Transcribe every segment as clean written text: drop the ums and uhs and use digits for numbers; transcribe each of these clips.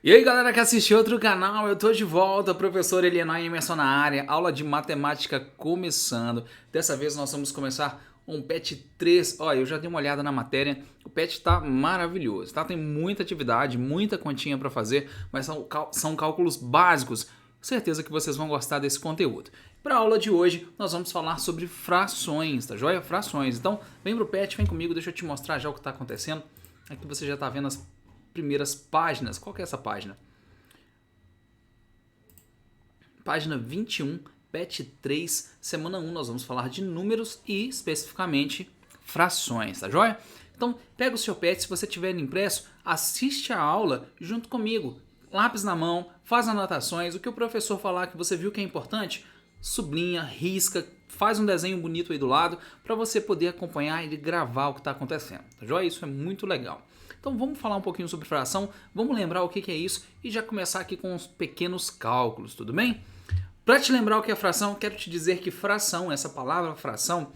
E aí galera que assistiu outro canal, eu tô de volta, professor Elianai Emerson na área, aula de matemática começando. Dessa vez nós vamos começar um PET 3. Olha, eu já dei uma olhada na matéria, o PET tá maravilhoso, tá? Tem muita atividade, muita continha para fazer, mas são cálculos básicos. Certeza que vocês vão gostar desse conteúdo. Para a aula de hoje, nós vamos falar sobre frações, tá joia? Frações. Então, vem pro PET, vem comigo, deixa eu te mostrar já o que está acontecendo. Aqui você já está vendo as primeiras páginas. Qual que é essa página? Página 21, PET 3, semana 1, nós vamos falar de números e especificamente frações, tá joia? Então, pega o seu PET, se você tiver impresso, assiste a aula junto comigo. Lápis na mão, faz anotações, o que o professor falar que você viu que é importante, sublinha, risca, faz um desenho bonito aí do lado para você poder acompanhar e gravar o que está acontecendo, tá joia? Isso é muito legal. Então vamos falar um pouquinho sobre fração, vamos lembrar o que é isso e já começar aqui com os pequenos cálculos, tudo bem? Para te lembrar o que é fração, quero te dizer que fração, essa palavra fração,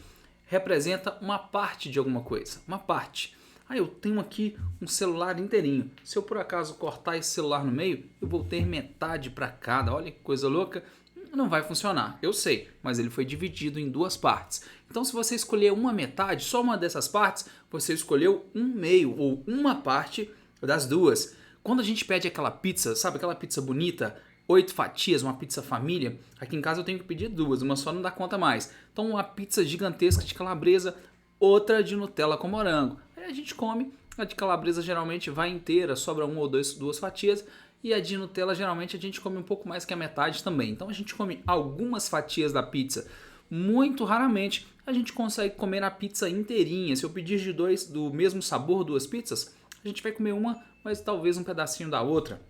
representa uma parte de alguma coisa, uma parte. Eu tenho aqui um celular inteirinho. Se eu por acaso cortar esse celular no meio, eu vou ter metade para cada. Olha que coisa louca. Não vai funcionar, eu sei, mas ele foi dividido em duas partes. Então se você escolher uma metade, só uma dessas partes, você escolheu um meio ou uma parte das duas. Quando a gente pede aquela pizza, sabe aquela pizza bonita, 8 fatias, uma pizza família, aqui em casa eu tenho que pedir duas, uma só não dá conta mais. Então uma pizza gigantesca de calabresa, outra de Nutella com morango. Aí a gente come, a de calabresa geralmente vai inteira, sobra uma ou duas fatias, e a de Nutella geralmente a gente come um pouco mais que a metade também. Então a gente come algumas fatias da pizza. Muito raramente a gente consegue comer a pizza inteirinha. Se eu pedir de dois do mesmo sabor, duas pizzas, a gente vai comer uma, mas talvez um pedacinho da outra.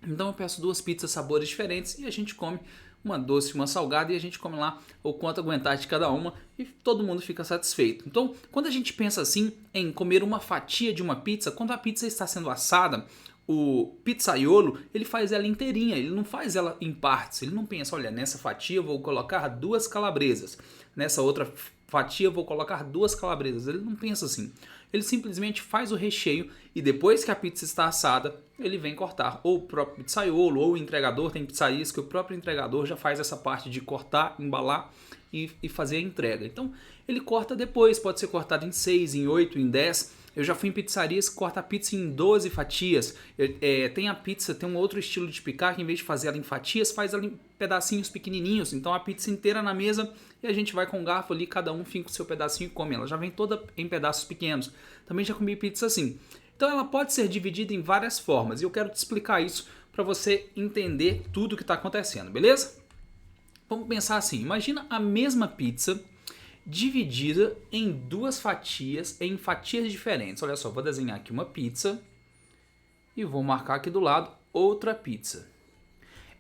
Então eu peço duas pizzas sabores diferentes e a gente come uma doce e uma salgada e a gente come lá o quanto aguentar de cada uma e todo mundo fica satisfeito. Então, quando a gente pensa assim em comer uma fatia de uma pizza, quando a pizza está sendo assada, o pizzaiolo, ele faz ela inteirinha, ele não faz ela em partes, ele não pensa, olha, nessa fatia eu vou colocar duas calabresas, nessa outra fatia eu vou colocar duas calabresas, ele não pensa assim. Ele simplesmente faz o recheio e depois que a pizza está assada, ele vem cortar. Ou o próprio pizzaiolo ou o entregador, tem pizzarias que o próprio entregador já faz essa parte de cortar, embalar e fazer a entrega. Então ele corta depois, pode ser cortado em 6, em 8, em 10. Eu já fui em pizzarias que corta a pizza em 12 fatias. Tem a pizza, tem um outro estilo de picar que em vez de fazer ela em fatias, faz ela em pedacinhos pequenininhos. Então a pizza inteira na mesa e a gente vai com o garfo ali, cada um fica com o seu pedacinho e come. Ela já vem toda em pedaços pequenos. Também já comi pizza assim. Então ela pode ser dividida em várias formas e eu quero te explicar isso para você entender tudo o que está acontecendo, beleza? Vamos pensar assim, imagina a mesma pizza dividida em duas fatias, em fatias diferentes. Olha só, vou desenhar aqui uma pizza e vou marcar aqui do lado outra pizza.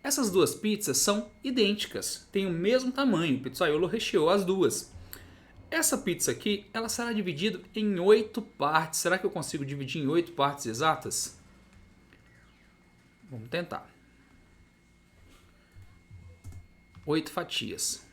Essas duas pizzas são idênticas, têm o mesmo tamanho, o pizzaiolo recheou as duas. Essa pizza aqui, ela será dividida em 8 partes. Será que eu consigo dividir em 8 partes exatas? Vamos tentar. 8 fatias.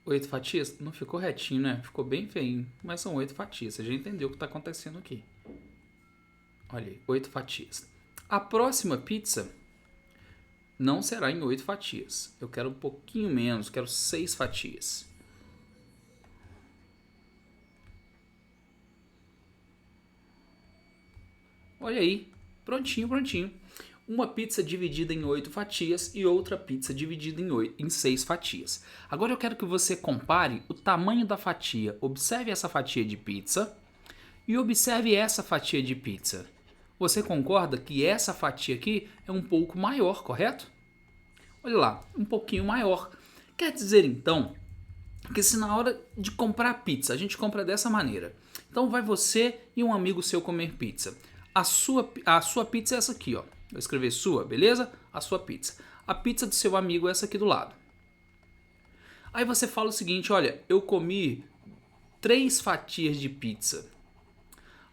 Oito fatias? Não ficou retinho, né? Ficou bem feio, mas são 8 fatias. Você já entendeu o que está acontecendo aqui. Olha aí, 8 fatias. A próxima pizza não será em 8 fatias. Eu quero um pouquinho menos, quero 6 fatias. Olha aí, prontinho, prontinho. Uma pizza dividida em 8 fatias e outra pizza dividida em 6 fatias. Agora eu quero que você compare o tamanho da fatia. Observe essa fatia de pizza e observe essa fatia de pizza. Você concorda que essa fatia aqui é um pouco maior, correto? Olha lá, um pouquinho maior. Quer dizer então que se na hora de comprar pizza a gente compra dessa maneira, então vai você e um amigo seu comer pizza. A sua pizza é essa aqui, ó. Vou escrever sua, beleza? A sua pizza. A pizza do seu amigo é essa aqui do lado. Aí você fala o seguinte, olha, eu comi 3 fatias de pizza.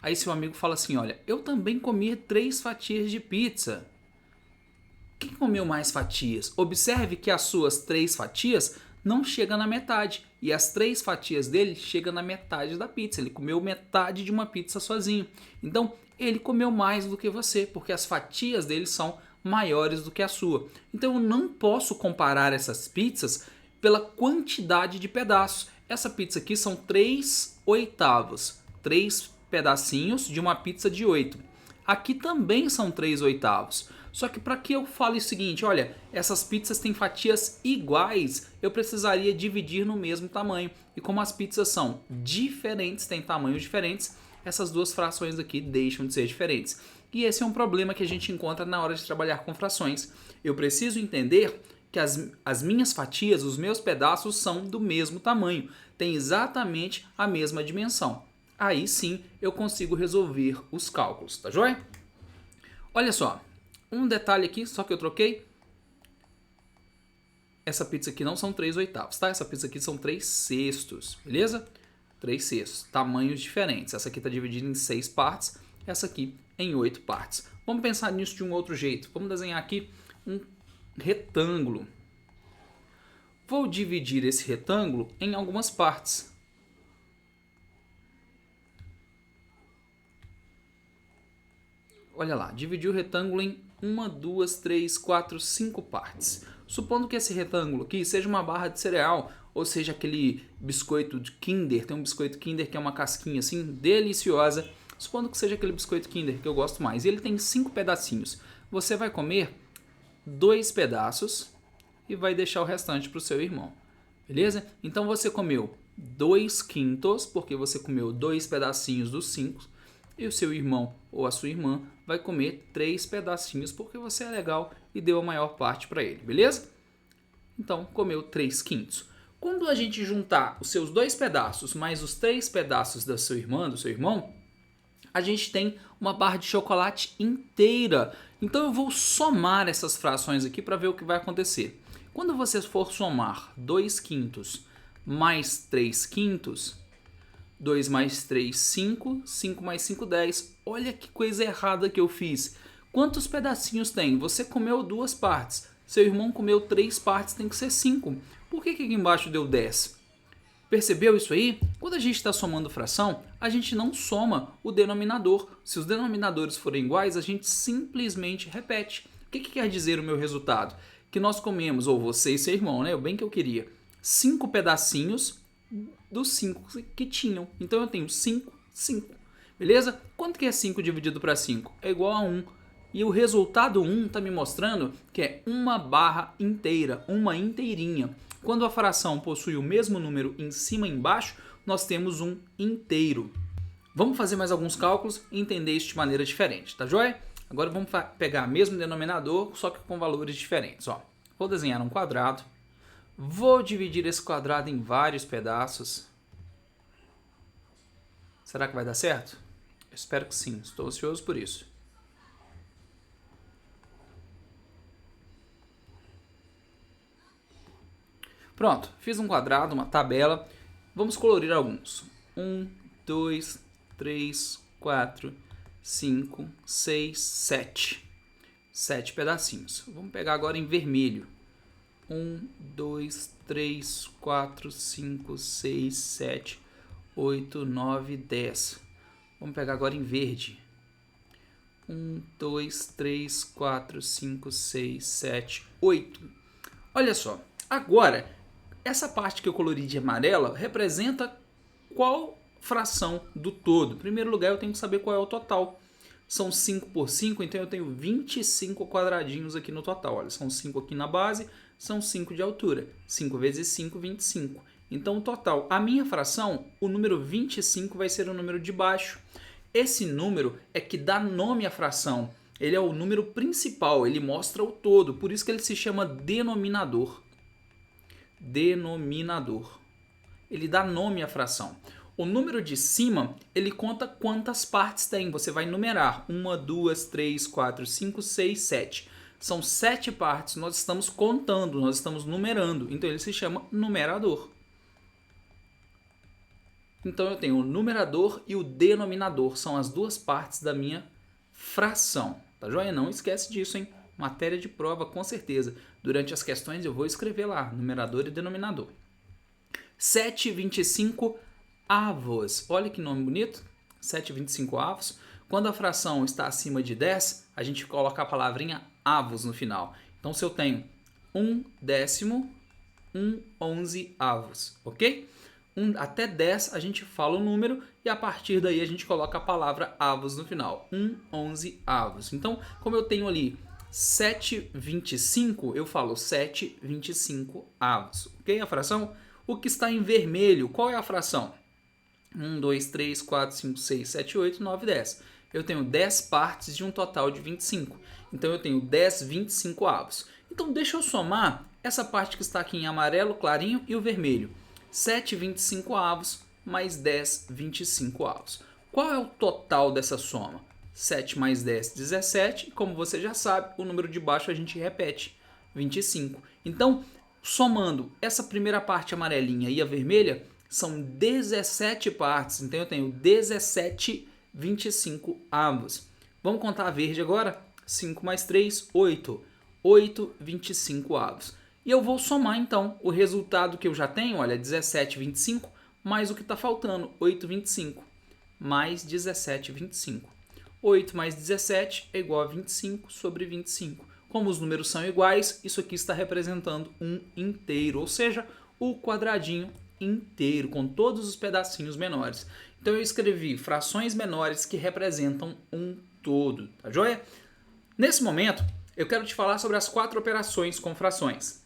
Aí seu amigo fala assim, olha, eu também comi 3 fatias de pizza. Quem comeu mais fatias? Observe que as suas 3 fatias não chegam na metade. E as 3 fatias dele chegam na metade da pizza. Ele comeu metade de uma pizza sozinho. Então, ele comeu mais do que você, porque as fatias dele são maiores do que a sua. Então, eu não posso comparar essas pizzas pela quantidade de pedaços. Essa pizza aqui são 3/8. 3 pedacinhos de uma pizza de 8. Aqui também são 3/8. Só que para que eu fale o seguinte, olha, essas pizzas têm fatias iguais, eu precisaria dividir no mesmo tamanho. E como as pizzas são diferentes, têm tamanhos diferentes, essas duas frações aqui deixam de ser diferentes. E esse é um problema que a gente encontra na hora de trabalhar com frações. Eu preciso entender que as minhas fatias, os meus pedaços são do mesmo tamanho, têm exatamente a mesma dimensão. Aí sim eu consigo resolver os cálculos, tá joia? Olha só. Um detalhe aqui, só que eu troquei. Essa pizza aqui não são 3/8, tá? Essa pizza aqui são 3/6, beleza? 3/6, tamanhos diferentes. Essa aqui está dividida em 6 partes, essa aqui em 8 partes. Vamos pensar nisso de um outro jeito. Vamos desenhar aqui um retângulo. Vou dividir esse retângulo em algumas partes. Olha lá, dividi o retângulo em 1, 2, 3, 4, 5 partes. Supondo que esse retângulo aqui seja uma barra de cereal, ou seja, aquele biscoito de Kinder, tem um biscoito Kinder que é uma casquinha assim, deliciosa. Supondo que seja aquele biscoito Kinder que eu gosto mais. E ele tem 5 pedacinhos. Você vai comer 2 pedaços e vai deixar o restante para o seu irmão. Beleza? Então você comeu 2/5, porque você comeu 2 pedacinhos dos 5. E o seu irmão ou a sua irmã vai comer 3 pedacinhos porque você é legal e deu a maior parte para ele, beleza? Então, comeu 3/5. Quando a gente juntar os seus 2 pedaços mais os 3 pedaços da sua irmã, do seu irmão, a gente tem uma barra de chocolate inteira. Então, eu vou somar essas frações aqui para ver o que vai acontecer. Quando você for somar 2/5 mais 3/5, 2 mais 3, 5. 5 mais 5, 10. Olha que coisa errada que eu fiz. Quantos pedacinhos tem? Você comeu 2 partes. Seu irmão comeu 3 partes, tem que ser 5. Por que aqui embaixo deu 10? Percebeu isso aí? Quando a gente está somando fração, a gente não soma o denominador. Se os denominadores forem iguais, a gente simplesmente repete. O que quer dizer o meu resultado? Que nós comemos, ou você e seu irmão, né? O bem que eu queria, 5 pedacinhos dos 5 que tinham. Então eu tenho 5, 5. Beleza? Quanto que é 5 dividido para 5? É igual a 1. E o resultado 1 está me mostrando que é uma barra inteira, uma inteirinha. Quando a fração possui o mesmo número em cima e embaixo, nós temos um inteiro. Vamos fazer mais alguns cálculos e entender isso de maneira diferente, tá joia? Agora vamos pegar o mesmo denominador, só que com valores diferentes. Ó, vou desenhar um quadrado. Vou dividir esse quadrado em vários pedaços. Será que vai dar certo? Eu espero que sim, estou ansioso por isso. Pronto, fiz um quadrado, uma tabela. Vamos colorir alguns. 1, 2, 3, 4, 5, 6, 7. 7 pedacinhos. Vamos pegar agora em vermelho. 1, 2, 3, 4, 5, 6, 7, 8, 9, 10. Vamos pegar agora em verde. 1, 2, 3, 4, 5, 6, 7, 8. Olha só, agora, essa parte que eu colori de amarela representa qual fração do todo. Em primeiro lugar, eu tenho que saber qual é o total. São 5 por 5, então eu tenho 25 quadradinhos aqui no total. Olha, são 5 aqui na base, são 5 de altura. 5 vezes 5, 25. Então, o total, a minha fração, o número 25 vai ser o número de baixo. Esse número é que dá nome à fração. Ele é o número principal, ele mostra o todo. Por isso que ele se chama denominador. Denominador. Ele dá nome à fração. O número de cima, ele conta quantas partes tem. Você vai numerar. 1, 2, 3, 4, 5, 6, 7. São 7 partes. Nós estamos contando, nós estamos numerando. Então, ele se chama numerador. Então, eu tenho o numerador e o denominador. São as duas partes da minha fração. Tá joia? Não esquece disso, hein? matéria de prova, com certeza. Durante as questões eu vou escrever lá, numerador e denominador. 7,25 avos. Olha que nome bonito, 7,25 avos. Quando a fração está acima de 10, a gente coloca a palavrinha avos no final. Então, se eu tenho 1/10, 1/11 avos, ok? Até 10 a gente fala o número e a partir daí a gente coloca a palavra avos no final. 1/11 avos. Então, como eu tenho ali 7,25, eu falo 7,25 avos, ok? A fração, o que está em vermelho, qual é a fração? 1, 2, 3, 4, 5, 6, 7, 8, 9, 10. Eu tenho 10 partes de um total de 25. Então, eu tenho 10/25 avos. Então, deixa eu somar essa parte que está aqui em amarelo clarinho e o vermelho. 7,25 avos mais 10/25 avos. Qual é o total dessa soma? 7 mais 10, 17. E como você já sabe, o número de baixo a gente repete, 25. Então, somando essa primeira parte amarelinha e a vermelha, são 17 partes. Então, eu tenho 17/25 avos. Vamos contar a verde agora? 5 mais 3, 8. 8/25 avos. E eu vou somar, então, o resultado que eu já tenho, olha, 17/25, mais o que está faltando, 8/25, mais 17/25. 8 mais 17 é igual a 25 sobre 25. Como os números são iguais, isso aqui está representando um inteiro, ou seja, o quadradinho inteiro, com todos os pedacinhos menores. Então eu escrevi frações menores que representam um todo, tá joia? Nesse momento, eu quero te falar sobre as 4 operações com frações.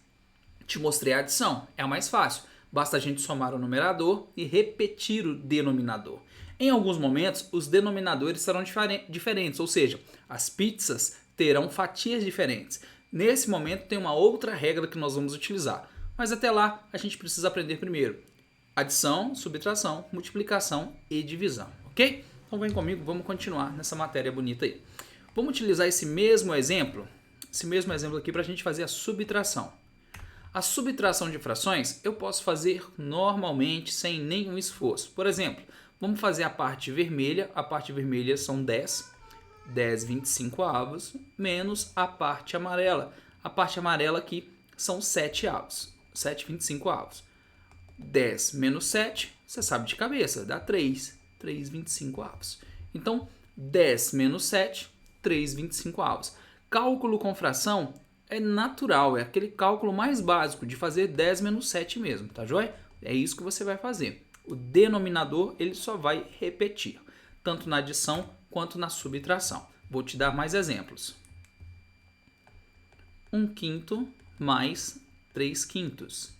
Te mostrei a adição, é a mais fácil. Basta a gente somar o numerador e repetir o denominador. Em alguns momentos, os denominadores serão diferentes, ou seja, as pizzas terão fatias diferentes. Nesse momento, tem uma outra regra que nós vamos utilizar. Mas até lá, a gente precisa aprender primeiro adição, subtração, multiplicação e divisão, ok? Então vem comigo, vamos continuar nessa matéria bonita aí. Vamos utilizar esse mesmo exemplo aqui para a gente fazer a subtração. A subtração de frações eu posso fazer normalmente sem nenhum esforço. Por exemplo, vamos fazer a parte vermelha. A parte vermelha são 10, 10/25 avos, menos a parte amarela. A parte amarela aqui são 7 avos, 7/25 avos. 10 menos 7, você sabe de cabeça, dá 3, 3/25 avos. Então, 10 menos 7, 3/25 avos. Cálculo com fração é natural, é aquele cálculo mais básico de fazer 10 menos 7 mesmo, tá joia? É isso que você vai fazer. O denominador ele só vai repetir, tanto na adição quanto na subtração. Vou te dar mais exemplos. 1/5 mais 3/5.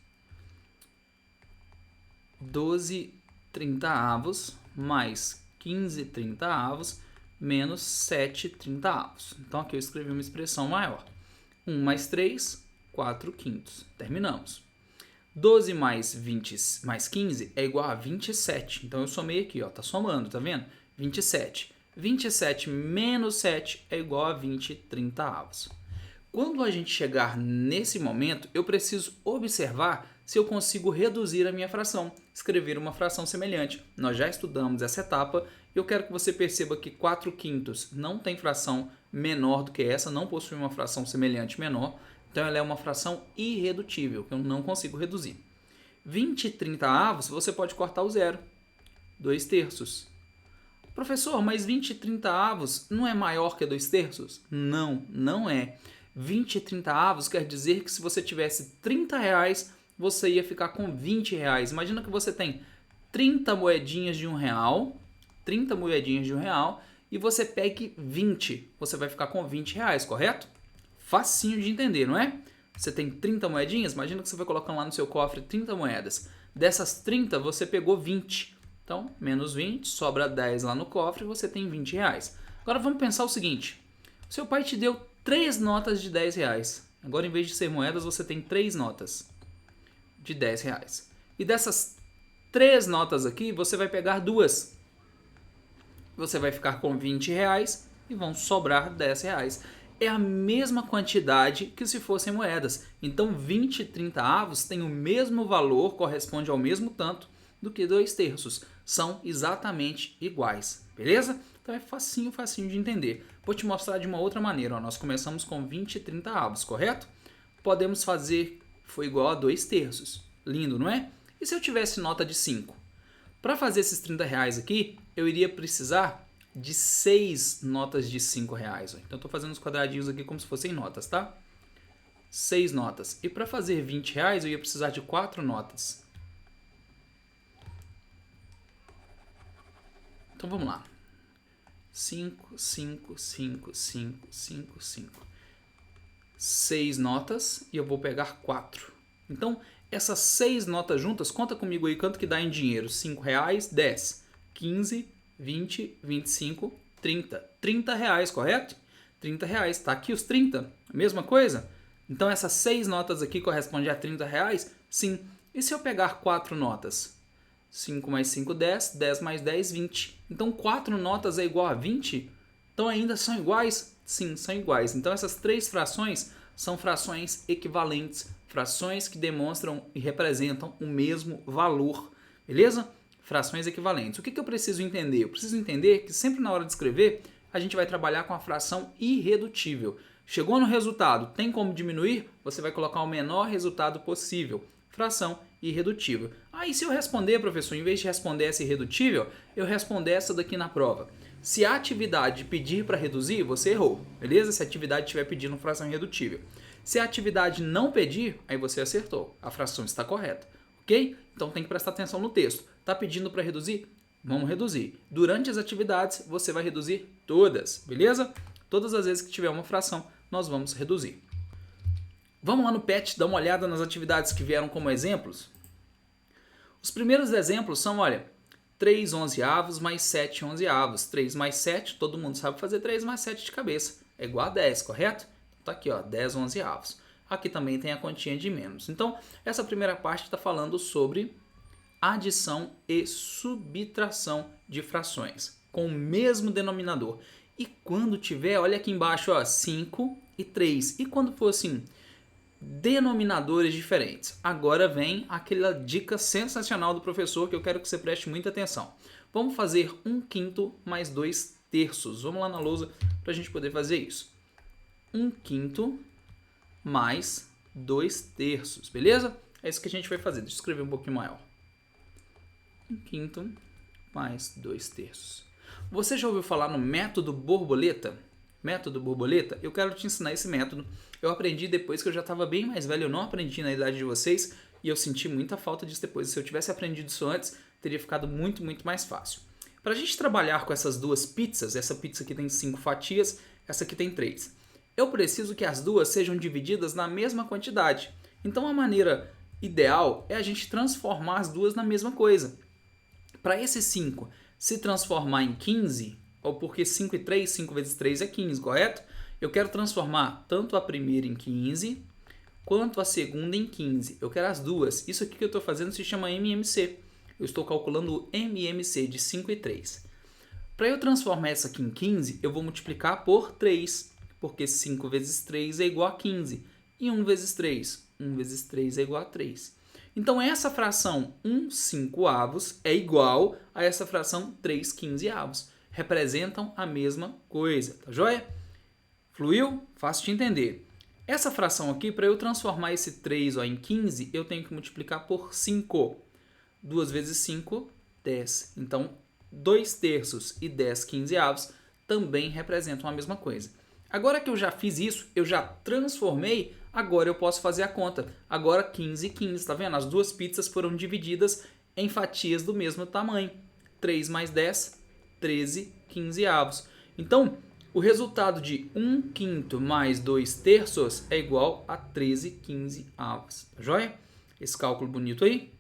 12/30 mais 15/30 menos 7/30. Então aqui eu escrevi uma expressão maior. 1 mais 3, 4/5. Terminamos. 12 mais 15 é igual a 27. Então eu somei aqui, ó, tá somando, tá vendo? 27. 27 menos 7 é igual a 20/30. Quando a gente chegar nesse momento, eu preciso observar se eu consigo reduzir a minha fração, escrever uma fração semelhante. Nós já estudamos essa etapa e eu quero que você perceba que 4/5 não tem fração menor do que essa, não possui uma fração semelhante menor, então ela é uma fração irredutível, que eu não consigo reduzir. 20/30 você pode cortar o zero, 2/3. Professor, mas 20/30 não é maior que 2/3? Não, não é. 20/30 quer dizer que se você tivesse R$30, você ia ficar com R$20. Imagina que você tem 30 moedinhas de R$1, 30 moedinhas de R$1 e você pegue 20. Você vai ficar com R$20, correto? Facinho de entender, não é? Você tem 30 moedinhas, imagina que você vai colocando lá no seu cofre 30 moedas. Dessas 30, você pegou 20. Então, menos 20, sobra 10 lá no cofre e você tem R$20. Agora vamos pensar o seguinte. Seu pai te deu 3 notas de R$10. Agora, em vez de ser moedas, você tem 3 notas de R$10. E dessas 3 notas aqui, você vai pegar 2. Você vai ficar com R$20 e vão sobrar R$10. É a mesma quantidade que se fossem moedas. Então, 20/30 tem o mesmo valor, corresponde ao mesmo tanto do que 2/3. São exatamente iguais, beleza? Então é facinho, facinho de entender. Vou te mostrar de uma outra maneira. Ó. Nós começamos com 20 e 30 avos, correto? Podemos fazer, foi igual a 2 terços. Lindo, não é? E se eu tivesse nota de 5? Para fazer esses 30 reais aqui, eu iria precisar de 6 notas de 5 reais. Ó. Então estou fazendo os quadradinhos aqui como se fossem notas, tá? 6 notas. E para fazer 20 reais, eu ia precisar de 4 notas. Então vamos lá. 5, 5, 5, 5, 5, 5. 6 notas e eu vou pegar 4. Então, essas 6 notas juntas, conta comigo aí quanto que dá em dinheiro. 5 reais, 10, 15, 20, 25, 30. 30 reais, correto? 30 reais. Tá aqui os 30. Mesma coisa? Então, essas 6 notas aqui correspondem a 30 reais? Sim. E se eu pegar 4 notas? 5 mais 5, 10. 10 mais 10, 20. Então, 4 notas é igual a 20? Então, ainda são iguais? Sim, são iguais. Então, essas 3 frações são frações equivalentes, frações que demonstram e representam o mesmo valor, beleza? Frações equivalentes. O que eu preciso entender? Eu preciso entender que sempre na hora de escrever, a gente vai trabalhar com a fração irredutível. Chegou no resultado, tem como diminuir? Você vai colocar o menor resultado possível. Fração irredutível. Aí se eu responder, professor, em vez de responder essa irredutível, eu responder essa daqui na prova. Se a atividade pedir para reduzir, você errou, beleza? Se a atividade estiver pedindo fração irredutível. Se a atividade não pedir, aí você acertou. A fração está correta, ok? Então tem que prestar atenção no texto. Está pedindo para reduzir? Vamos reduzir. Durante as atividades, você vai reduzir todas, beleza? Todas as vezes que tiver uma fração, nós vamos reduzir. Vamos lá no PET dar uma olhada nas atividades que vieram como exemplos? Os primeiros exemplos são, olha, 3 onzeavos mais 7 onzeavos. 3 mais 7, todo mundo sabe fazer 3 mais 7 de cabeça. É igual a 10, correto? Tá aqui, ó, 10 onzeavos. Aqui também tem a continha de menos. Então, essa primeira parte está falando sobre adição e subtração de frações, com o mesmo denominador. E quando tiver, olha aqui embaixo, ó, 5 e 3. E quando for assim, denominadores diferentes. Agora vem aquela dica sensacional do professor que eu quero que você preste muita atenção. Vamos fazer 1/5 mais 2 terços. Vamos lá na lousa para a gente poder fazer isso. 1/5 mais 2 terços, beleza? É isso que a gente vai fazer. Deixa eu escrever um pouquinho maior. 1/5 mais 2 terços. Você já ouviu falar no método borboleta? Método borboleta? Eu quero te ensinar esse método. Eu aprendi depois que eu já estava bem mais velho. Eu não aprendi na idade de vocês e eu senti muita falta disso depois. Se eu tivesse aprendido isso antes, teria ficado muito, muito mais fácil. Para a gente trabalhar com essas duas pizzas, essa pizza aqui tem 5 fatias, essa aqui tem 3. Eu preciso que as duas sejam divididas na mesma quantidade. Então a maneira ideal é a gente transformar as duas na mesma coisa. Para esse 5 se transformar em 15, ou porque 5 e 3, 5 vezes 3 é 15, correto? Eu quero transformar tanto a primeira em 15, quanto a segunda em 15. Eu quero as duas. Isso aqui que eu estou fazendo se chama MMC. Eu estou calculando o MMC de 5 e 3. Para eu transformar essa aqui em 15, eu vou multiplicar por 3, porque 5 vezes 3 é igual a 15. E 1 vezes 3? 1 vezes 3 é igual a 3. Então, essa fração 1/5 é igual a essa fração 3/15. Representam a mesma coisa, tá joia? Fluiu? Fácil de entender. Essa fração aqui, para eu transformar esse 3 em 15, eu tenho que multiplicar por 5. 2 vezes 5, 10. Então, 2 terços e 10/15 também representam a mesma coisa. Agora que eu já fiz isso, eu já transformei, agora eu posso fazer a conta. Agora 15 e 15, tá vendo? As duas pizzas foram divididas em fatias do mesmo tamanho. 3 mais 10, 13/15. Então, o resultado de 1/5 mais 2 terços é igual a 13/15. Tá joia? Esse cálculo bonito aí.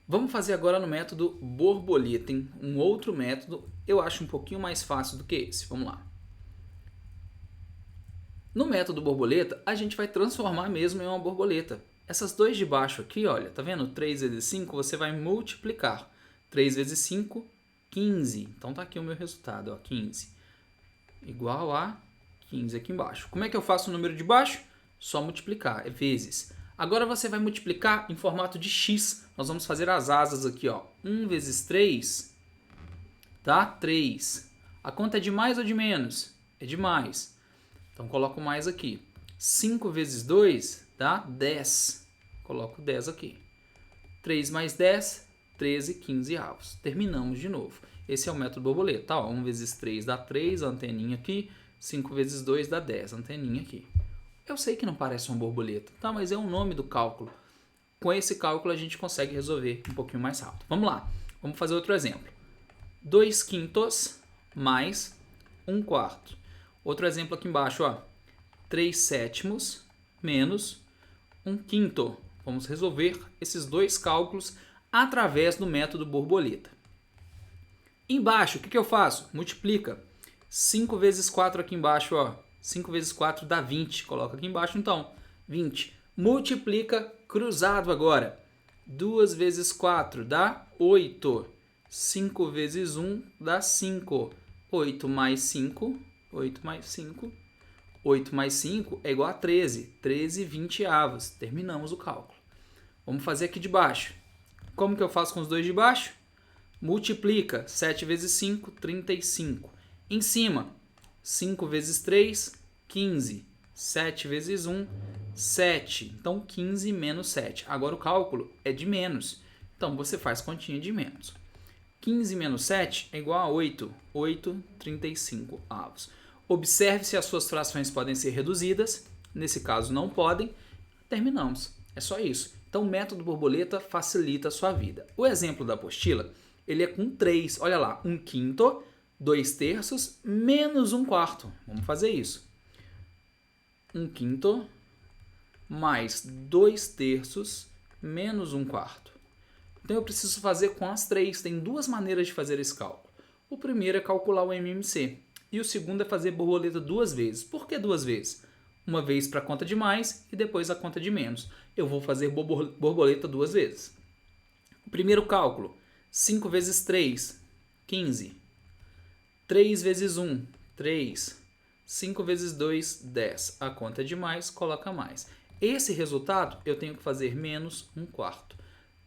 Vamos fazer agora no método borboleta, hein? Um outro método, eu acho um pouquinho mais fácil do que esse. Vamos lá. No método borboleta, a gente vai transformar mesmo em uma borboleta. Essas duas de baixo aqui, olha, tá vendo? 3 vezes 5, você vai multiplicar. 3 vezes 5, 15. Então tá aqui o meu resultado, ó, 15. Igual a 15 aqui embaixo. Como é que eu faço o número de baixo? Só multiplicar, é vezes. Agora você vai multiplicar em formato de x. Nós vamos fazer as asas aqui, ó. 1 vezes 3 dá 3. A conta é de mais ou de menos? É de mais. Então, coloco mais aqui. 5 vezes 2 dá 10. Coloco 10 aqui. 3 mais 10, 13, 15 avos. Terminamos de novo. Esse é o método borboleta. Tá, 1 vezes 3 dá 3, a anteninha aqui. 5 vezes 2 dá 10, a anteninha aqui. Eu sei que não parece uma borboleta, tá? Mas é o nome do cálculo. Com esse cálculo a gente consegue resolver um pouquinho mais rápido. Vamos lá. Vamos fazer outro exemplo. 2 quintos mais 1 quarto. Outro exemplo aqui embaixo, ó. 3 sétimos menos 1 quinto. Vamos resolver esses dois cálculos através do método borboleta. Embaixo, o que eu faço? Multiplica. 5 vezes 4 aqui embaixo, ó. 5 vezes 4 dá 20. Coloca aqui embaixo, então. 20. Multiplica cruzado agora. 2 vezes 4 dá 8. 5 vezes 1 dá 5. 8 mais 5. 8 mais 5. 8 mais 5 é igual a 13. 13 20avos. Terminamos o cálculo. Vamos fazer aqui de baixo. Como que eu faço com os dois de baixo? Multiplica. 7 vezes 5, 35. Em cima, 5 vezes 3, 15. 7 vezes 1, 7. Então, 15 menos 7. Agora o cálculo é de menos. Então, você faz continha de menos. 15 menos 7 é igual a 8. 8, 35 avos. Observe se as suas frações podem ser reduzidas. Nesse caso, não podem. Terminamos. É só isso. Então, o método borboleta facilita a sua vida. O exemplo da apostila, ele é com 3. Olha lá, 1 quinto, 2 terços, menos 1 quarto. Vamos fazer isso. 1 quinto mais 2 terços menos 1 quarto. Então, eu preciso fazer com as 3. Tem duas maneiras de fazer esse cálculo. O primeiro é calcular o MMC. E o segundo é fazer borboleta duas vezes. Por que duas vezes? Uma vez para a conta de mais e depois a conta de menos. Eu vou fazer borboleta duas vezes. O primeiro cálculo, 5 vezes 3, 15. 3 vezes 1, 3. 5 vezes 2, 10. A conta é de mais, coloca mais. Esse resultado eu tenho que fazer menos 1 quarto.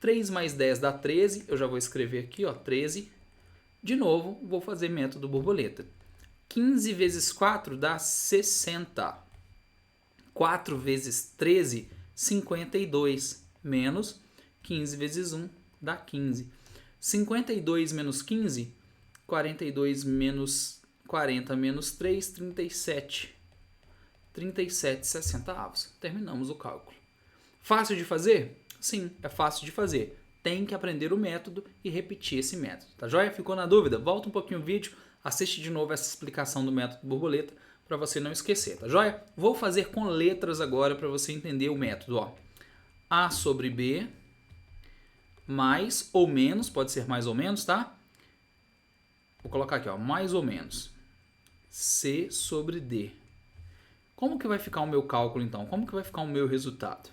3 mais 10 dá 13. Eu já vou escrever aqui, ó, 13. De novo, vou fazer método borboleta. 15 vezes 4 dá 60. 4 vezes 13, 52. Menos 15 vezes 1 dá 15. 52 menos 15, 42 menos 40 menos 3, 37. 37 60avos. Terminamos o cálculo. Fácil de fazer? Sim, é fácil de fazer. Tem que aprender o método e repetir esse método. Tá joia? Ficou na dúvida? Volta um pouquinho o vídeo, assiste de novo essa explicação do método borboleta para você não esquecer, tá joia? Vou fazer com letras agora para você entender o método. Ó. A sobre B, mais ou menos, pode ser mais ou menos, tá? Vou colocar aqui, ó, mais ou menos. C sobre D. Como que vai ficar o meu cálculo, então? Como que vai ficar o meu resultado?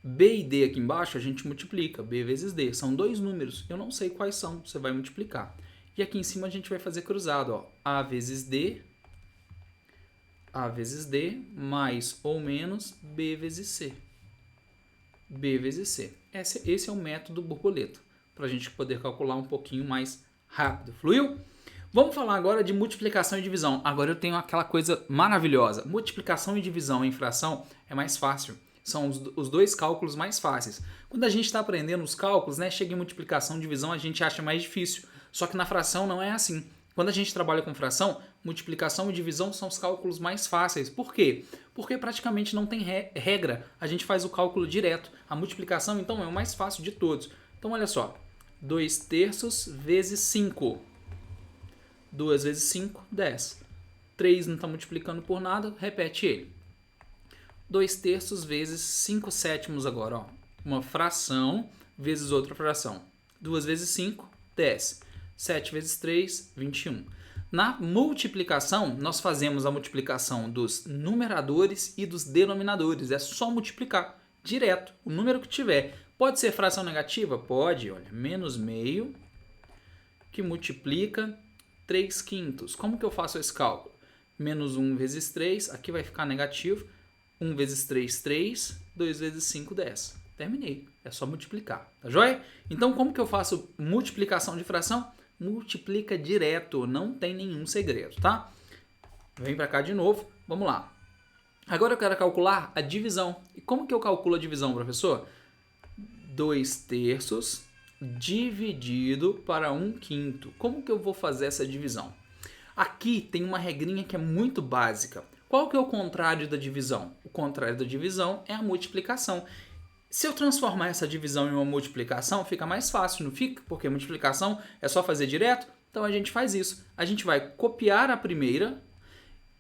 B e D aqui embaixo a gente multiplica. B vezes D. São dois números. Eu não sei quais são. Você vai multiplicar. E aqui em cima a gente vai fazer cruzado. Ó. A vezes D mais ou menos B vezes C. B vezes C. Esse é o método borboleta. Para a gente poder calcular um pouquinho mais rápido. Fluiu? Vamos falar agora de multiplicação e divisão. Agora eu tenho aquela coisa maravilhosa. Multiplicação e divisão em fração é mais fácil. São os dois cálculos mais fáceis. Quando a gente está aprendendo os cálculos, né, chega em multiplicação e divisão, a gente acha mais difícil. Só que na fração não é assim. Quando a gente trabalha com fração, multiplicação e divisão são os cálculos mais fáceis. Por quê? Porque praticamente não tem regra. A gente faz o cálculo direto. A multiplicação, então, é o mais fácil de todos. Então, olha só. 2 terços vezes 5. 2 vezes 5, 10. 3 não está multiplicando por nada, repete ele. 2 terços vezes 5 sétimos agora. Ó. Uma fração vezes outra fração. 2 vezes 5, 10. 7 vezes 3, 21. Na multiplicação, nós fazemos a multiplicação dos numeradores e dos denominadores. É só multiplicar direto o número que tiver. Pode ser fração negativa? Pode. Olha, menos meio que multiplica 3 quintos. Como que eu faço esse cálculo? Menos 1 vezes 3, aqui vai ficar negativo. 1 vezes 3, 3. 2 vezes 5, 10. Terminei. É só multiplicar. Tá joia? Então, como que eu faço multiplicação de fração? multiplica direto, não tem nenhum segredo, tá? Vem para cá de novo, vamos lá. Agora eu quero calcular a divisão. E como que eu calculo a divisão, professor? 2/3 dividido para 1/5. Como que eu vou fazer essa divisão? Aqui tem uma regrinha que é muito básica. Qual que é o contrário da divisão? O contrário da divisão é a multiplicação. Se eu transformar essa divisão em uma multiplicação, fica mais fácil, não fica? Porque multiplicação é só fazer direto. Então a gente faz isso. A gente vai copiar a primeira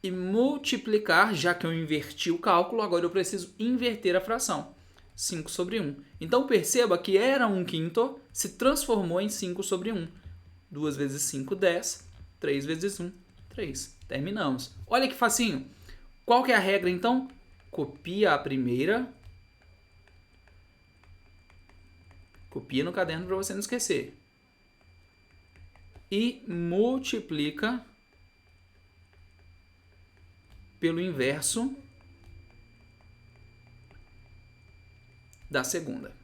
e multiplicar, já que eu inverti o cálculo, agora eu preciso inverter a fração. 5/1. Então perceba que era 1/5, se transformou em 5/1. 2 vezes 5, 10. 3 vezes 1, 3. Terminamos. Olha que facinho. Qual que é a regra então? Copia a primeira. Copia no caderno para você não esquecer. E multiplica pelo inverso da segunda.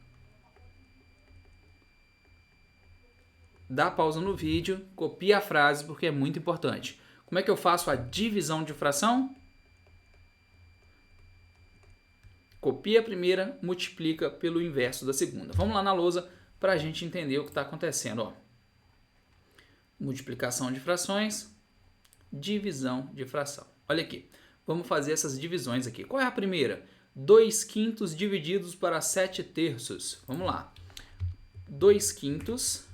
Dá pausa no vídeo, copia a frase porque é muito importante. Como é que eu faço a divisão de fração? Copia a primeira, multiplica pelo inverso da segunda. Vamos lá na lousa para a gente entender o que está acontecendo. Ó. Multiplicação de frações, divisão de fração. Olha aqui, vamos fazer essas divisões aqui. Qual é a primeira? 2/5 divididos para 7/3. Vamos lá. 2/5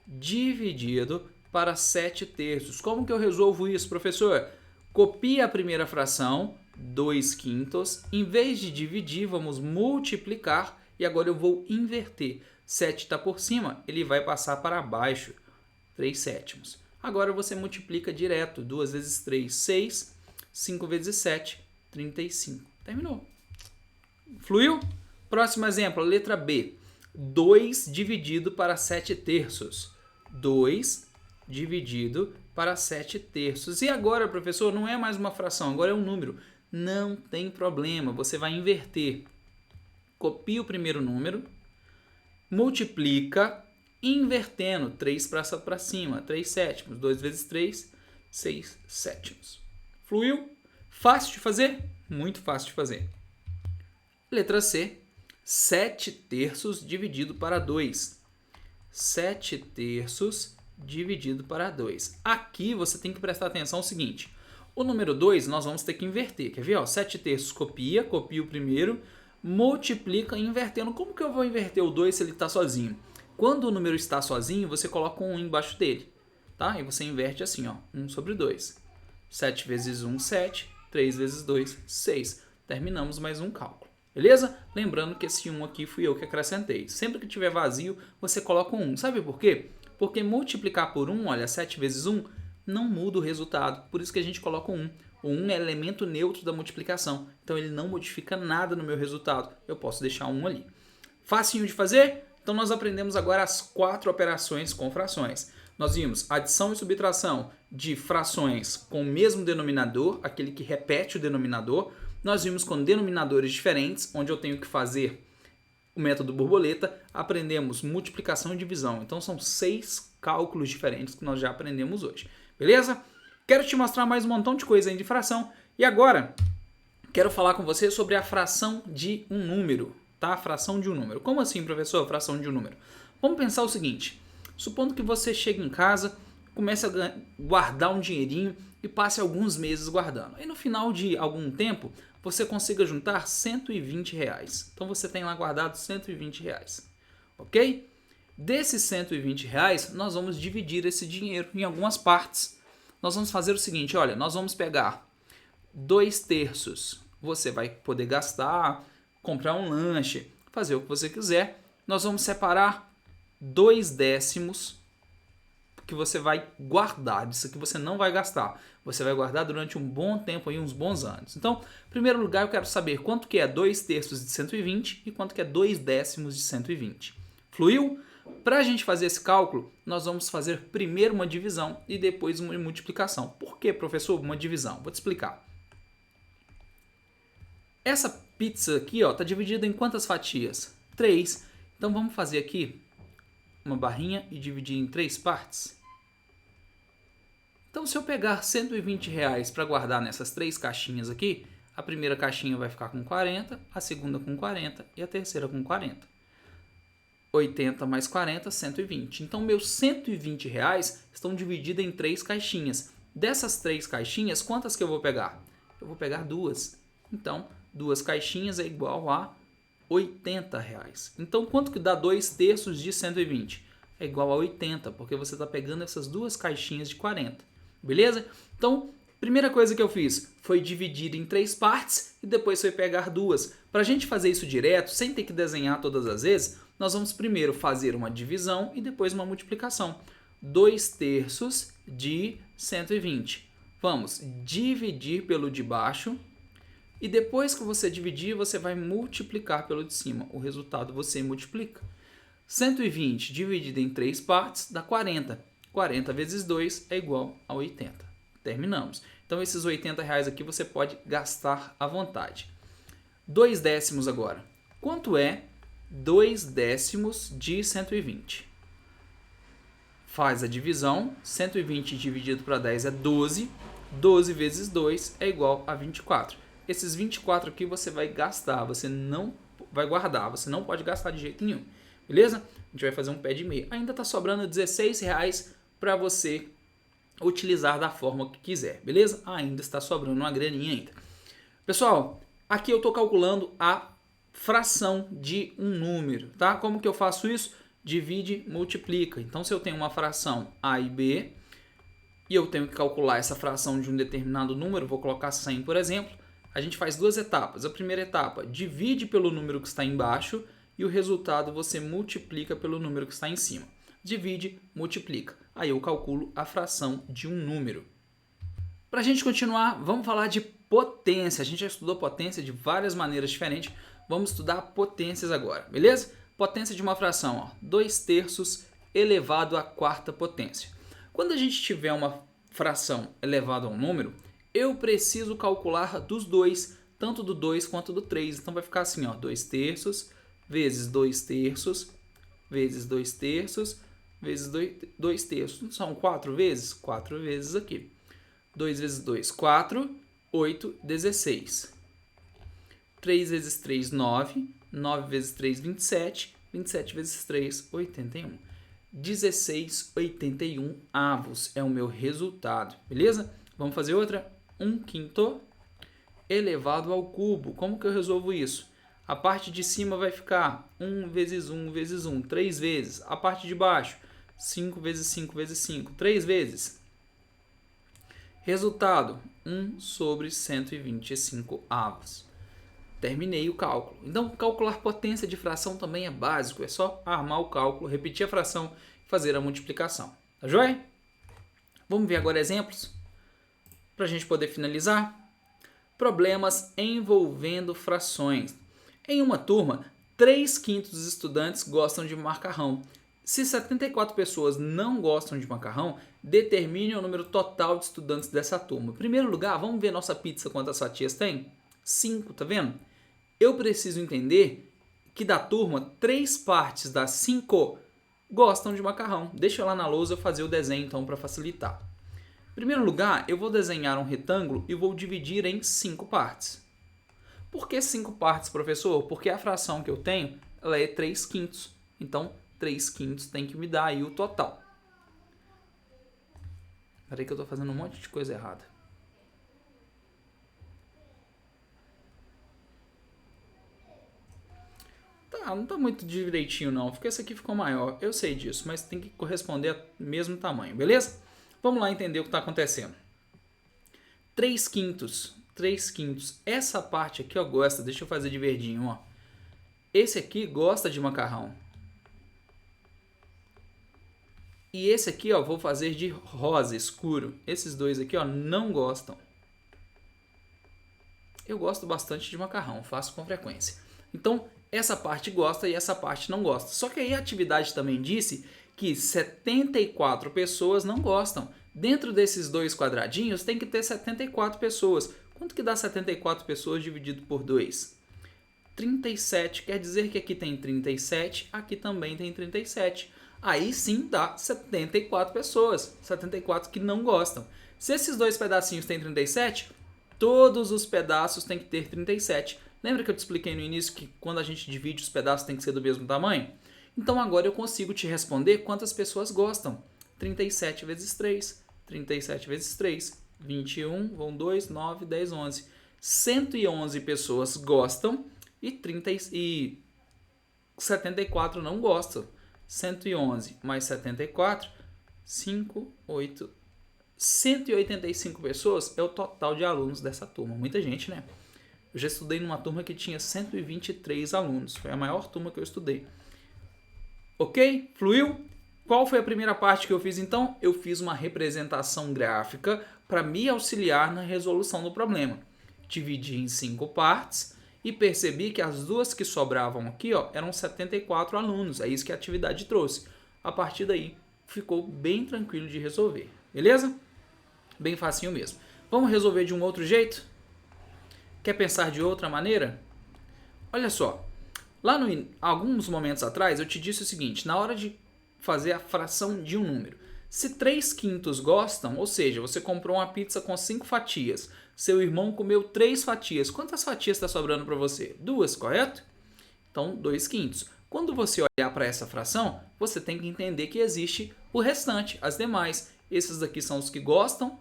dividido para 7/3. Como que eu resolvo isso, professor? Copia a primeira fração, 2/5. Em vez de dividir, vamos multiplicar. E agora eu vou inverter. 7 está por cima, ele vai passar para baixo. 3/7. Agora você multiplica direto. 2 vezes 3, 6. 5 vezes 7, 35. Terminou. Fluiu? Próximo exemplo, letra B. 2 dividido para 7/3. 2 dividido para 7/3. E agora, professor, não é mais uma fração, agora é um número. Não tem problema, você vai inverter. Copia o primeiro número, multiplica, invertendo. 3 para cima, 3/7. 2 vezes 3, 6/7. Fluiu? Fácil de fazer? Muito fácil de fazer. Letra C. 7/3 dividido para 2. 7/3 dividido para 2. Aqui você tem que prestar atenção no seguinte. O número 2 nós vamos ter que inverter. Quer ver? Ó, 7/3 copia o primeiro, multiplica invertendo. Como que eu vou inverter o 2 se ele está sozinho? Quando o número está sozinho, você coloca um 1 embaixo dele. Tá? E você inverte assim, ó, 1/2. 7 vezes 1, 7. 3 vezes 2, 6. Terminamos mais um cálculo. Beleza? Lembrando que esse 1 aqui fui eu que acrescentei. Sempre que tiver vazio, você coloca um 1. Sabe por quê? Porque multiplicar por 1, olha, 7 vezes 1, não muda o resultado. Por isso que a gente coloca um 1. O 1 é elemento neutro da multiplicação. Então ele não modifica nada no meu resultado. Eu posso deixar 1 ali. Facinho de fazer? Então nós aprendemos agora as 4 operações com frações. Nós vimos adição e subtração de frações com o mesmo denominador, aquele que repete o denominador. Nós vimos com denominadores diferentes, onde eu tenho que fazer o método borboleta. Aprendemos multiplicação e divisão. Então são 6 cálculos diferentes que nós já aprendemos hoje. Beleza? Quero te mostrar mais um montão de coisa aí de fração. E agora, quero falar com você sobre a fração de um número. Tá? A fração de um número. Como assim, professor, fração de um número? Vamos pensar o seguinte. Supondo que você chegue em casa, comece a guardar um dinheirinho e passe alguns meses guardando. E no final de algum tempo, você consiga juntar R$120. Então você tem lá guardado R$120. Ok? Desses R$120, nós vamos dividir esse dinheiro em algumas partes. Nós vamos fazer o seguinte, olha, nós vamos pegar 2/3. Você vai poder gastar, comprar um lanche, fazer o que você quiser. Nós vamos separar 2/10 que você vai guardar, disso que você não vai gastar. Você vai guardar durante um bom tempo, aí, uns bons anos. Então, em primeiro lugar, eu quero saber quanto que é 2/3 de 120 e quanto que é 2/10 de 120. Fluiu? Para a gente fazer esse cálculo, nós vamos fazer primeiro uma divisão e depois uma multiplicação. Por que, professor, uma divisão? Vou te explicar. Essa pizza aqui está dividida em quantas fatias? 3. Então, vamos fazer aqui uma barrinha e dividir em 3 partes? Então, se eu pegar R$ 120 para guardar nessas 3 caixinhas aqui, a primeira caixinha vai ficar com 40, a segunda com 40 e a terceira com 40. 80 mais 40, 120. Então, meus R$ 120 estão divididos em 3 caixinhas. Dessas 3 caixinhas, quantas que eu vou pegar? Eu vou pegar 2. Então, 2 caixinhas é igual a R$ 80. Então, quanto que dá 2/3 de 120? É igual a 80, porque você está pegando essas 2 caixinhas de 40. Beleza? Então, primeira coisa que eu fiz foi dividir em 3 partes e depois foi pegar 2. Para a gente fazer isso direto, sem ter que desenhar todas as vezes, nós vamos primeiro fazer uma divisão e depois uma multiplicação. 2/3 de 120. Vamos dividir pelo de baixo e depois que você dividir, você vai multiplicar pelo de cima. O resultado você multiplica. 120 dividido em 3 partes dá 40. 40 vezes 2 é igual a 80. Terminamos. Então, esses R$ 80 aqui você pode gastar à vontade. 2/10 agora. Quanto é 2/10 de 120? Faz a divisão. 120 dividido para 10 é 12. 12 vezes 2 é igual a 24. Esses 24 aqui você vai gastar, você não vai guardar, você não pode gastar de jeito nenhum. Beleza? A gente vai fazer um pé de meia. Ainda está sobrando R$16 para você utilizar da forma que quiser, beleza? Ainda está sobrando uma graninha ainda. Pessoal, aqui eu estou calculando a fração de um número, tá? Como que eu faço isso? Divide, multiplica. Então, se eu tenho uma fração A e B, e eu tenho que calcular essa fração de um determinado número, vou colocar 100, por exemplo, a gente faz 2 etapas. A primeira etapa, divide pelo número que está embaixo, e o resultado você multiplica pelo número que está em cima. Divide, multiplica. Aí eu calculo a fração de um número. Para a gente continuar, vamos falar de potência. A gente já estudou potência de várias maneiras diferentes. Vamos estudar potências agora, beleza? Potência de uma fração, 2/3 elevado à quarta potência. Quando a gente tiver uma fração elevada a um número, eu preciso calcular dos dois, tanto do 2 quanto do 3. Então vai ficar assim, 2/3 vezes 2/3 vezes 2/3 vezes 2/3. São 4 vezes? 4 vezes aqui. 2 vezes 2, 4. 8, 16. 3 vezes 3, 9. 9 vezes 3, 27. 27 vezes 3, 81. 16/81 avos é o meu resultado, beleza? Vamos fazer outra? 1/5 elevado ao cubo. Como que eu resolvo isso? A parte de cima vai ficar 1 vezes 1 vezes 1, 3 vezes. A parte de baixo, 5 vezes 5 vezes 5, 3 vezes. Resultado, 1 sobre 125 avos. Terminei o cálculo. Então, calcular potência de fração também é básico. É só armar o cálculo, repetir a fração e fazer a multiplicação. Tá joia? Vamos ver agora exemplos? Para a gente poder finalizar. Problemas envolvendo frações. Em uma turma, 3/5 dos estudantes gostam de macarrão. Se 74 pessoas não gostam de macarrão, determine o número total de estudantes dessa turma. Em primeiro lugar, vamos ver nossa pizza, quantas fatias tem? 5, tá vendo? Eu preciso entender que da turma, 3 partes das 5 gostam de macarrão. Deixa lá na lousa eu fazer o desenho então para facilitar. Em primeiro lugar, eu vou desenhar um retângulo e vou dividir em 5 partes. Por que 5 partes, professor? Porque a fração que eu tenho ela é 3/5. Então, 3/5 tem que me dar aí o total. Espera aí que eu estou fazendo um monte de coisa errada. Tá, não está muito direitinho não, porque esse aqui ficou maior. Eu sei disso, mas tem que corresponder ao mesmo tamanho, beleza? Vamos lá entender o que está acontecendo. 3/5. 3/5. Essa parte aqui, ó, gosta. Deixa eu fazer de verdinho, ó. Esse aqui gosta de macarrão. E esse aqui, ó, vou fazer de rosa escuro. Esses dois aqui, ó, não gostam. Eu gosto bastante de macarrão, faço com frequência. Então, essa parte gosta e essa parte não gosta. Só que aí a atividade também disse que 74 pessoas não gostam. Dentro desses dois quadradinhos tem que ter 74 pessoas. Quanto que dá 74 pessoas dividido por 2? 37. Quer dizer que aqui tem 37, aqui também tem 37. Aí sim dá 74 pessoas, 74 que não gostam. Se esses dois pedacinhos têm 37, todos os pedaços têm que ter 37. Lembra que eu te expliquei no início que quando a gente divide os pedaços tem que ser do mesmo tamanho? Então agora eu consigo te responder quantas pessoas gostam. 37 vezes 3, 37 vezes 3, 21, vão 2, 9, 10, 11. 111 pessoas gostam e 74 não gostam. 111 mais 74, 5, 8, 185 pessoas é o total de alunos dessa turma. Muita gente, né? Eu já estudei numa turma que tinha 123 alunos. Foi a maior turma que eu estudei. Ok? Fluiu? Qual foi a primeira parte que eu fiz então? Eu fiz uma representação gráfica para me auxiliar na resolução do problema. Dividi em 5 partes e percebi que as duas que sobravam aqui eram 74 alunos. É isso que a atividade trouxe. A partir daí, ficou bem tranquilo de resolver. Beleza? Bem facinho mesmo. Vamos resolver de um outro jeito? Quer pensar de outra maneira? Olha só. Lá alguns momentos atrás, eu te disse o seguinte. Na hora de fazer a fração de um número. Se 3/5 gostam, ou seja, você comprou uma pizza com 5 fatias, seu irmão comeu 3 fatias, quantas fatias está sobrando para você? 2, correto? Então, 2/5. Quando você olhar para essa fração, você tem que entender que existe o restante, as demais. Esses daqui são os que gostam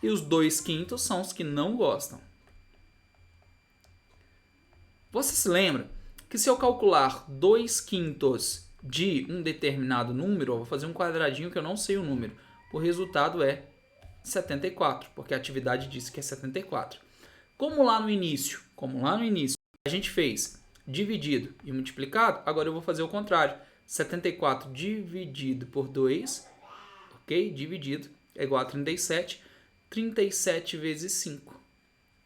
e os 2/5 são os que não gostam. Você se lembra que se eu calcular 2/5 de um determinado número, eu vou fazer um quadradinho que eu não sei o número, o resultado é 74, porque a atividade disse que é 74. Como lá no início a gente fez dividido e multiplicado, agora eu vou fazer o contrário. 74 dividido por 2, ok? Dividido é igual a 37. 37 vezes 5,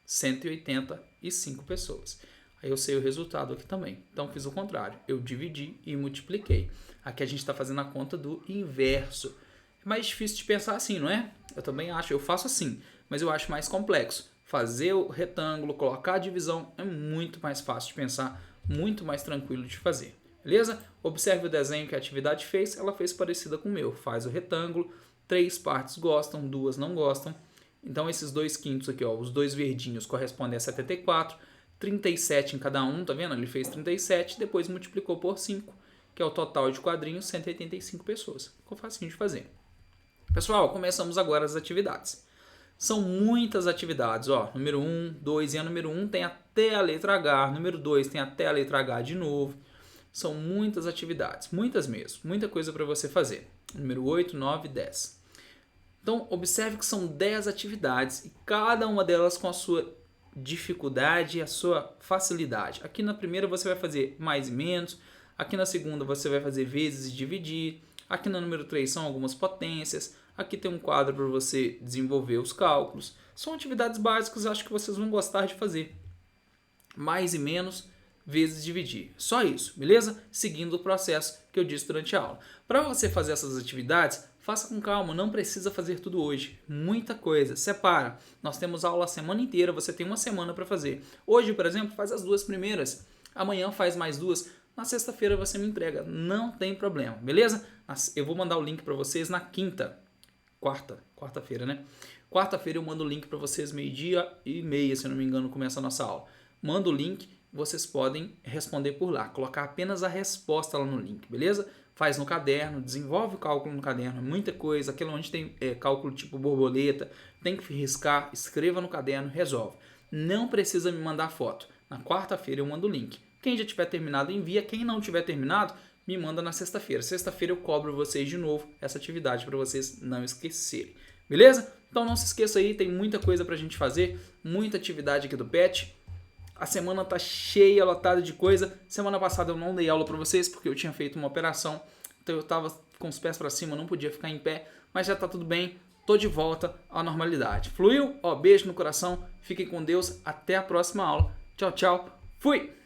185 pessoas. Aí eu sei o resultado aqui também. Então fiz o contrário. Eu dividi e multipliquei. Aqui a gente está fazendo a conta do inverso. É mais difícil de pensar assim, não é? Eu também acho. Eu faço assim, mas eu acho mais complexo. Fazer o retângulo, colocar a divisão é muito mais fácil de pensar, muito mais tranquilo de fazer. Beleza? Observe o desenho que a atividade fez. Ela fez parecida com o meu. Faz o retângulo. 3 partes gostam, 2 não gostam. Então esses 2/5 aqui, os dois verdinhos correspondem a 74. 37 em cada um, tá vendo? Ele fez 37, depois multiplicou por 5, que é o total de quadrinhos, 185 pessoas. Ficou facinho de fazer. Pessoal, começamos agora as atividades. São muitas atividades, número 1, 2, e a número 1 tem até a letra H, número 2 tem até a letra H de novo. São muitas atividades, muitas mesmo, muita coisa para você fazer. Número 8, 9, 10. Então, observe que são 10 atividades e cada uma delas com a sua dificuldade e a sua facilidade. Aqui na primeira você vai fazer mais e menos, aqui na segunda você vai fazer vezes e dividir, aqui na número 3 são algumas potências, aqui tem um quadro para você desenvolver os cálculos. São atividades básicas, acho que vocês vão gostar de fazer. Mais e menos, vezes dividir. Só isso, beleza? Seguindo o processo que eu disse durante a aula. Para você fazer essas atividades, faça com calma, não precisa fazer tudo hoje. Muita coisa, separa. Nós temos aula a semana inteira, você tem uma semana para fazer. Hoje, por exemplo, faz as 2 primeiras. Amanhã faz mais 2. Na sexta-feira você me entrega, não tem problema, beleza? Eu vou mandar o link para vocês na quarta-feira, né? Quarta-feira eu mando o link para vocês 12:30, se eu não me engano, começa a nossa aula. Mando o link, vocês podem responder por lá, colocar apenas a resposta lá no link, beleza? Faz no caderno, desenvolve o cálculo no caderno, muita coisa, aquele onde tem cálculo tipo borboleta, tem que riscar, escreva no caderno, resolve. Não precisa me mandar foto. Na quarta-feira eu mando o link. Quem já tiver terminado, envia. Quem não tiver terminado, me manda na sexta-feira. Sexta-feira eu cobro vocês de novo essa atividade para vocês não esquecerem. Beleza? Então não se esqueça aí, tem muita coisa pra gente fazer, muita atividade aqui do PET. A semana tá cheia, lotada de coisa. Semana passada eu não dei aula para vocês porque eu tinha feito uma operação. Então eu tava com os pés para cima, não podia ficar em pé. Mas já tá tudo bem, tô de volta à normalidade. Fluiu? Beijo no coração, fiquem com Deus. Até a próxima aula. Tchau, tchau. Fui!